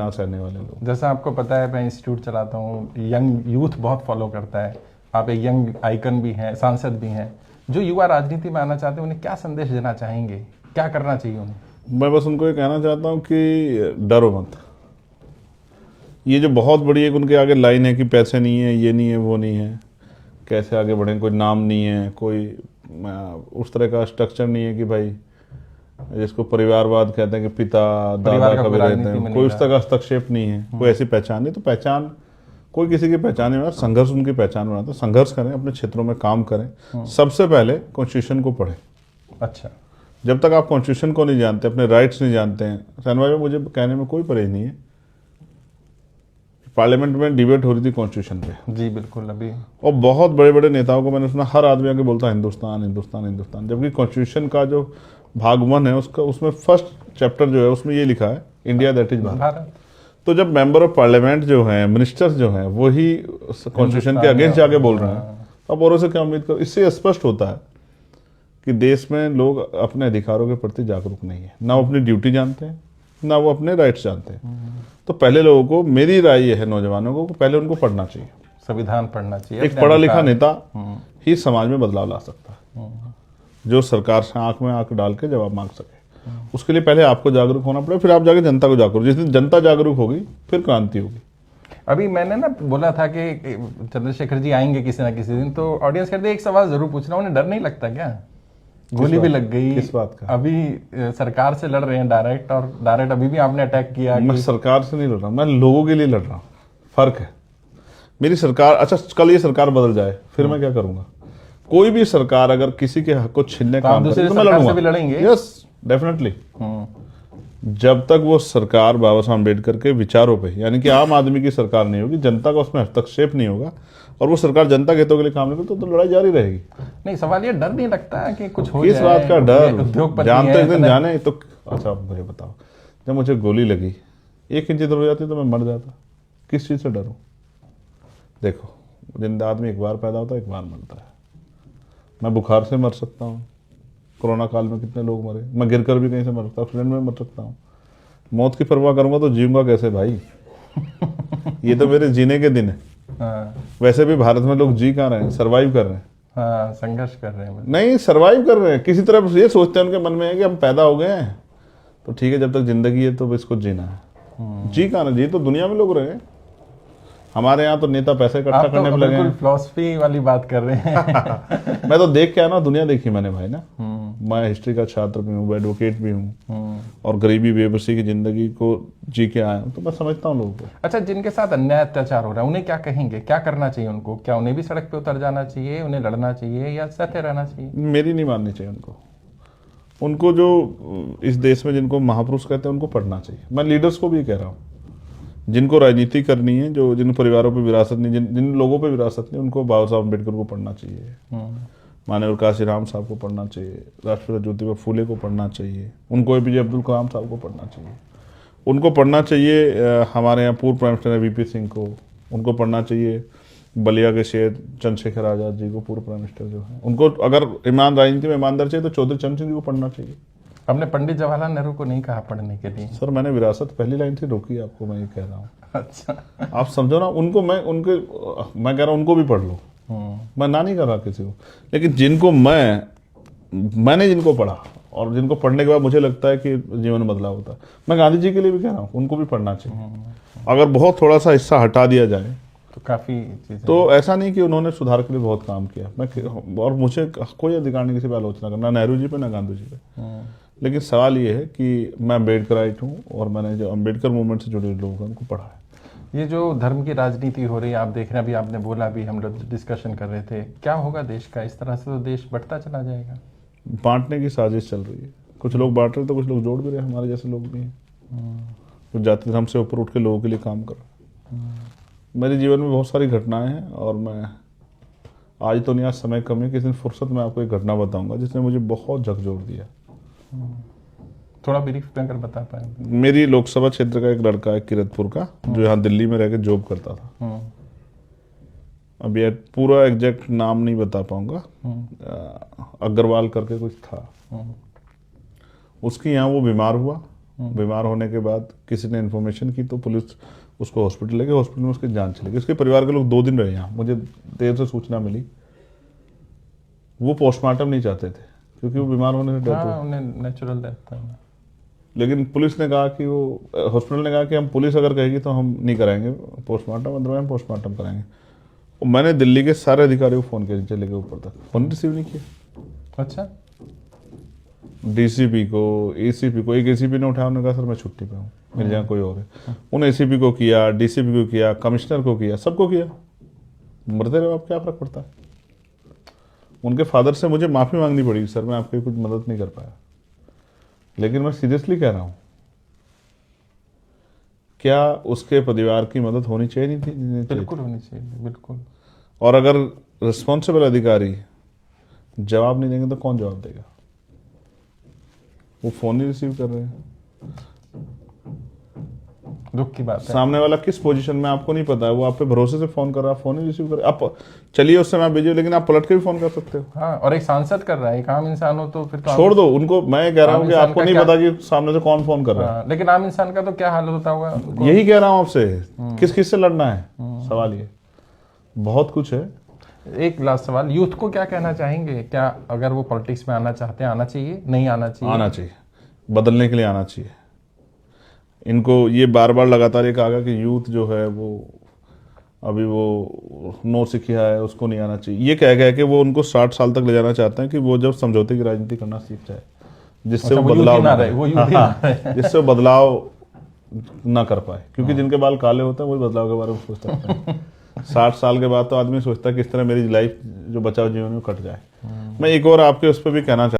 ना सहने वाले लोग। जैसा आपको पता है मैं इंस्टीट्यूट चलाता हूँ, यंग यूथ बहुत फॉलो करता है, आप एक यंग आइकन भी हैं, सांसद भी हैं। जो युवा राजनीति में आना चाहते हैं उन्हें क्या संदेश देना चाहेंगे, क्या करना चाहिए उन्हें? मैं बस उनको ये कहना चाहता हूँ कि डरो मत। ये जो बहुत बड़ी एक उनके आगे लाइन है कि पैसे नहीं है, ये नहीं है, वो नहीं है, कैसे आगे बढ़ें, कोई नाम नहीं है, कोई उस तरह का स्ट्रक्चर नहीं है कि भाई जिसको परिवारवाद कहते हैं कि पिता दादा कभी रहते हैं, कोई उस तरह का हस्तक्षेप नहीं है, कोई ऐसी पहचान नहीं। तो पहचान कोई किसी की पहचान नहीं, संघर्ष उनकी पहचान बनाता है। संघर्ष करें, अपने क्षेत्रों में काम करें। सबसे पहले कॉन्स्टिट्यूशन को पढ़ें। अच्छा, जब तक आप कॉन्स्टिट्यूशन को नहीं जानते, अपने राइट्स नहीं जानते हैं, सनवाई में मुझे कहने में कोई परहेज नहीं है, पार्लियामेंट में डिबेट हो रही थी कॉन्स्टिट्यूशन पे। जी बिल्कुल। अभी और बहुत बड़े बड़े नेताओं को मैंने सुना, हर आदमी आके बोलता है हिंदुस्तान हिंदुस्तान हिंदुस्तान, जबकि कॉन्स्टिट्यूशन का जो भाग 1 है उसका, उसमें फर्स्ट चैप्टर जो है उसमें ये लिखा है इंडिया दैट इज भारत। तो जब मेंबर ऑफ पार्लियामेंट जो हैं, मिनिस्टर्स जो हैं, वही कॉन्स्टिट्यूशन के अगेंस्ट जाके बोल रहे हैं, अब औरों से क्या उम्मीद करो? इससे स्पष्ट होता है कि देश में लोग अपने अधिकारों के प्रति जागरूक नहीं है, ना वो अपनी ड्यूटी जानते हैं, ना वो अपने राइट्स जानते हैं। तो पहले लोगों को, मेरी राय ये है नौजवानों को, पहले उनको पढ़ना चाहिए, संविधान पढ़ना चाहिए। एक पढ़ा लिखा नेता ही समाज में बदलाव ला सकता है, जो सरकार से आंख में आंख डाल के जवाब मांग सके। उसके लिए पहले आपको जागरूक होना पड़ेगा, फिर आप जाके जनता को जागरूक। जिस दिन जनता जागरूक होगी फिर क्रांति होगी। अभी मैंने ना बोला था कि चंद्रशेखर जी आएंगे किसी ना किसी दिन, तो ऑडियंस कहते हैं एक सवाल जरूर पूछना, उन्हें डर नहीं लगता क्या? गोली भी लग गई, किस बात का? अभी सरकार से लड़ रहे हैं डायरेक्ट, और डायरेक्ट अभी भी आपने अटैक किया। मैं सरकार से नहीं लड़ रहा, मैं लोगों के लिए लड़ रहा हूँ। फर्क है। मेरी सरकार, अच्छा कल ये सरकार बदल जाए फिर मैं क्या करूंगा? कोई भी सरकार अगर किसी के हक को छीनने का काम करे तो मैं लड़ूंगा। भी लड़ेंगे। Yes definitely. जब तक वो सरकार बाबा साहब अम्बेडकर के विचारों पे, यानी कि आम आदमी की सरकार नहीं होगी, जनता का उसमें हस्तक्षेप नहीं होगा, और वो सरकार जनता के हितों के लिए काम नहीं करती, तो लड़ाई जारी रहेगी। नहीं, सवाल ये डर नहीं लगता है कि कुछ हो किस जाए? बात का डर? उद्योगपति जानते एक दिन जाने तो। अच्छा आप मुझे बताओ, जब मुझे गोली लगी 1 इंच इधर हो जाती तो मैं मर जाता, किस चीज से डरूं? देखो, जिंदा आदमी एक बार पैदा होता है, एक बार मरता है। मैं बुखार से मर सकता हूँ, कोरोना काल में कितने लोग मरे, मैं गिरकर भी कहीं से मर सकता हूँ, एक्सीडेंट में मर सकता हूँ। मौत की परवाह करूंगा तो जीऊंगा कैसे भाई? ये तो मेरे जीने के दिन है। हाँ। वैसे भी भारत में लोग जी कहाँ रहे हैं, सर्वाइव कर रहे हैं। हाँ, संघर्ष कर रहे हैं। नहीं, सर्वाइव कर रहे हैं किसी तरह। ये सोचते हैं उनके मन में है कि हम पैदा हो गए हैं तो ठीक है, जब तक जिंदगी है तो इसको जीना है। जी कहाँ ना, जी तो दुनिया में लोग रहे हैं। हमारे यहाँ तो नेता पैसे इकट्ठा करने में लगे हैं। फिलॉसफी वाली बात कर रहे हैं। मैं तो देख के आया ना, दुनिया देखी मैंने भाई ना। मैं हिस्ट्री का छात्र भी हूँ, एडवोकेट भी हूँ, और गरीबी बेबसी की जिंदगी को जी के आया हूँ, तो मैं समझता हूँ लोगों को। अच्छा, जिनके साथ अन्याय अत्याचार हो रहा है उन्हें क्या कहेंगे, क्या करना चाहिए उनको? क्या उन्हें भी सड़क पे उतर जाना चाहिए, उन्हें लड़ना चाहिए, या सहते रहना चाहिए? मेरी नहीं माननी चाहिए उनको जो इस देश में जिनको महापुरुष कहते हैं उनको पढ़ना चाहिए। मैं लीडर्स को भी कह रहा हूँ, जिनको राजनीति करनी है, जो जिन परिवारों पे विरासत नहीं, जिन लोगों पे विरासत नहीं, उनको बाबा साहब अम्बेडकर को पढ़ना चाहिए, माननीय काशीराम साहब को पढ़ना चाहिए, राष्ट्रपिता ज्योतिबा फूले को पढ़ना चाहिए, उनको APJ अब्दुल कलाम साहब को पढ़ना चाहिए, उनको पढ़ना चाहिए हमारे यहाँ पूर्व प्राइम मिनिस्टर VP सिंह को, उनको पढ़ना चाहिए बलिया के शेर चंद्रशेखर आजाद जी को, पूर्व प्राइम मिनिस्टर जो है, उनको अगर राजनीति में ईमानदार चाहिए तो चौधरी चरण सिंह जी को पढ़ना चाहिए। हमने पंडित जवाहरलाल नेहरू को नहीं कहा पढ़ने के लिए। सर मैंने विरासत पहली लाइन से रोकी आपको, मैं ये कह रहा हूँ। अच्छा, आप समझो ना, उनको मैं कह रहा हूँ उनको भी पढ़ लो। मैं ना नहीं कर रहा किसी को, लेकिन जिनको मैंने जिनको पढ़ा और जिनको पढ़ने के बाद मुझे लगता है कि जीवन में बदलाव होता है, मैं गांधी जी के लिए भी कह रहा हूँ, उनको भी पढ़ना चाहिए। अगर बहुत थोड़ा सा हिस्सा हटा दिया जाए तो काफी चीजें, तो ऐसा नहीं कि उन्होंने सुधार के लिए बहुत काम किया। और मुझे कोई अधिकार नहीं किसी पर आलोचना करना, नेहरू जी पे ना गांधी जी पे, लेकिन सवाल ये है कि मैं अम्बेडकराइट हूँ और मैंने जो अम्बेडकर मूवमेंट से जुड़े लोग हैं उनको पढ़ा है। ये जो धर्म की राजनीति हो रही है आप देख रहे हैं, अभी आपने बोला, अभी हम लोग डिस्कशन कर रहे थे, क्या होगा देश का? इस तरह से तो देश बढ़ता चला जाएगा। बांटने की साजिश चल रही है, कुछ लोग बांट रहे तो कुछ लोग जोड़ भी रहे, हमारे जैसे लोग भी हैं, कुछ जाति धर्म से ऊपर उठ के लोगों के लिए काम कर रहे हैं। मेरे जीवन में बहुत सारी घटनाएं हैं, और मैं आज तो नहीं, आज समय कम है, किसी दिन फुर्सत में आपको एक घटना बताऊंगा जिसने मुझे बहुत झकझोर दिया। थोड़ा ब्रीफ में अगर बता पाए। मेरी लोकसभा क्षेत्र का एक लड़का है किरतपुर का, जो यहाँ दिल्ली में रह के जॉब करता था। अब ये पूरा एग्जैक्ट नाम नहीं बता पाऊंगा, अग्रवाल करके कुछ था। उसकी यहाँ वो बीमार हुआ बीमार होने के बाद किसी ने इन्फॉर्मेशन की तो पुलिस उसको हॉस्पिटल ले गई, हॉस्पिटल में उसकी जान चली गई। उसके परिवार के लोग 2 दिन रहे यहाँ, मुझे देर से सूचना मिली। वो पोस्टमार्टम नहीं चाहते थे क्योंकि वो बीमार होने से डेथ हाँ, हुई। उन्हें नेचुरल डेथ है। लेकिन पुलिस ने कहा कि वो हॉस्पिटल ने कहा कि हम पुलिस अगर कहेगी तो हम नहीं कराएंगे पोस्टमार्टम, अदरवाइज हम पोस्टमार्टम कराएंगे। और मैंने दिल्ली के सारे अधिकारियों को फ़ोन किया नीचे लेके ऊपर तक, फ़ोन रिसीव नहीं किया। अच्छा, डीसीपी को, एसीपी को, एक एसीपी ने उठाया, उन्होंने कहा सर मैं छुट्टी पे हूँ, मेरे यहाँ कोई और है। उन एसीपी को किया, डीसीपी को किया, कमिश्नर को किया, सबको किया। मरते रहो, आप क्या फर्क पड़ता है। उनके फादर से मुझे माफ़ी मांगनी पड़ी, सर मैं आपकी कुछ मदद नहीं कर पाया। लेकिन मैं सीरियसली कह रहा हूँ, क्या उसके परिवार की मदद होनी चाहिए नहीं थी? बिल्कुल होनी चाहिए, बिल्कुल। और अगर रिस्पॉन्सिबल अधिकारी जवाब नहीं देंगे तो कौन जवाब देगा? वो फोन नहीं रिसीव कर रहे हैं। दुख की बात है। सामने वाला किस पोजीशन में आपको नहीं पता है, वो आप पे भरोसे से फोन कर रहा है, फोन नहीं रिसीव कर रहा। आप चलिए उस समय आप बिजी हो, लेकिन आप पलट के भी फोन कर सकते हो। हाँ, और एक सांसद कर रहा है, एक आम इंसान हो तो फिर तो छोड़ दो उनको। मैं कह रहा हूँ कि इंसान आपको का नहीं क्या- पता कि सामने से कौन फोन कर रहा है। हाँ, लेकिन आम इंसान का तो क्या हाल होता होगा। यही कह रहा हूँ आपसे, किस किस से लड़ना है। सवाल ये बहुत कुछ है। एक लास्ट सवाल, यूथ को क्या कहना चाहेंगे? क्या अगर वो पॉलिटिक्स में आना चाहते हैं, आना चाहिए, नहीं आना चाहिए? आना चाहिए, बदलने के लिए आना चाहिए। इनको ये बार बार लगातार ये कहा गया कि यूथ जो है वो अभी वो नो सिखिया है, उसको नहीं आना चाहिए। ये कह गया कि वो उनको 60 साल तक ले जाना चाहते हैं कि वो जब समझौते की राजनीति करना सीख जाए, जिससे वो बदलाव ना वो यूथ ही ना रहे। जिससे वो बदलाव ना कर पाए। क्योंकि जिनके बाल काले होते हैं वही बदलाव के बारे में सोच सकते हैं। 60 साल के बाद तो आदमी सोचता है कि इस तरह मेरी लाइफ जो बचाव जीवन में कट जाए। मैं एक और आपके उस पर भी कहना चाहता हूं।